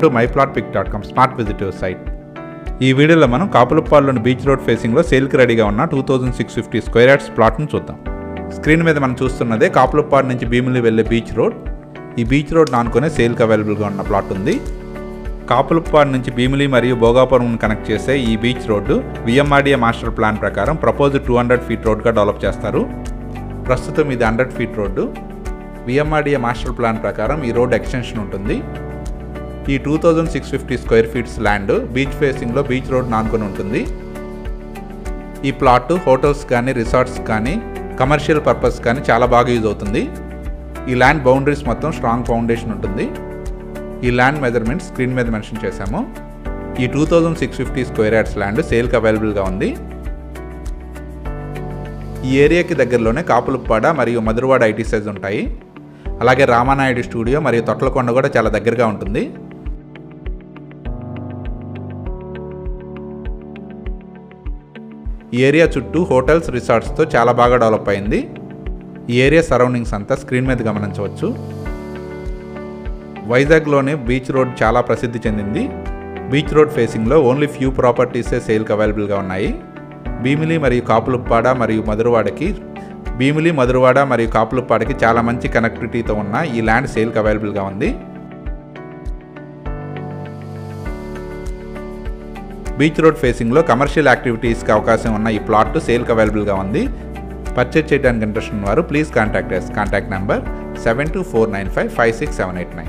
To myplotpic.com smart విజిటివ్ site. ఈ వీడియోలో మనం కాపులుప్పాడులోని బీచ్ రోడ్ ఫేసింగ్లో సేల్కి రెడీగా ఉన్న 2650 స్క్వేర్ యార్డ్స్ ప్లాట్ను చూద్దాం. స్క్రీన్ మీద మనం చూస్తున్నదే కాపులుప్పాడు నుంచి భీమిలి వెళ్ళే బీచ్ రోడ్. ఈ బీచ్ రోడ్ ఆనుకునే సేల్కి అవైలబుల్గా ఉన్న ప్లాట్ ఉంది. కాపులుప్పాడు నుంచి భీమిలి మరియు భోగాపురం కనెక్ట్ చేసే ఈ beach road VMRDA master plan ప్రకారం ప్రపోజ్డ్ 200 ఫీట్ రోడ్గా డెవలప్ చేస్తారు. ప్రస్తుతం ఇది 100 feet road. VMRDA master plan ప్రకారం ఈ రోడ్ ఎక్స్టెన్షన్ ఉంటుంది. ఈ 2650 స్క్వేర్ ఫీట్స్ ల్యాండ్ బీచ్ ఫేసింగ్లో బీచ్ రోడ్ ఆనుకొని ఉంటుంది. ఈ ప్లాట్ హోటల్స్ కానీ రిసార్ట్స్ కానీ కమర్షియల్ పర్పస్ కానీ చాలా బాగా యూజ్ అవుతుంది. ఈ ల్యాండ్ బౌండరీస్ మొత్తం స్ట్రాంగ్ ఫౌండేషన్ ఉంటుంది. ఈ ల్యాండ్ మెజర్మెంట్స్ స్క్రీన్ మీద మెన్షన్ చేశాము. ఈ 2650 స్క్వేర్ యార్డ్స్ ల్యాండ్ సేల్కి అవైలబుల్గా ఉంది. ఈ ఏరియాకి దగ్గరలోనే కాపులుప్పాడ మరియు మధురవాడ ఐటీసీస్ ఉంటాయి. అలాగే రామానాయుడు స్టూడియో మరియు తొట్లకొండ కూడా చాలా దగ్గరగా ఉంటుంది. ఈ ఏరియా చుట్టూ హోటల్స్ రిసార్ట్స్తో చాలా బాగా డెవలప్ అయింది. ఈ ఏరియా సరౌండింగ్స్ అంతా స్క్రీన్ మీద గమనించవచ్చు. వైజాగ్లోనే బీచ్ రోడ్ చాలా ప్రసిద్ధి చెందింది. బీచ్ రోడ్ ఫేసింగ్లో ఓన్లీ ఫ్యూ ప్రాపర్టీసే సేల్కి అవైలబుల్గా ఉన్నాయి. భీమిలి మరియు కాపులుప్పాడ మరియు మధురవాడకి చాలా మంచి కనెక్టివిటీతో ఉన్న ఈ ల్యాండ్ సేల్కి అవైలబుల్గా ఉంది. బీచ్ రోడ్ ఫేసింగ్లో కమర్షియల్ యాక్టివిటీస్కి అవకాశం ఉన్న ఈ ప్లాట్ సేల్కి అవైలబుల్గా ఉంది. పర్చేజ్ చేయడానికి ఇంట్రెస్ట్ ఉన్నవారు ప్లీజ్ కాంటాక్ట్ నెంబర్ 7249556789.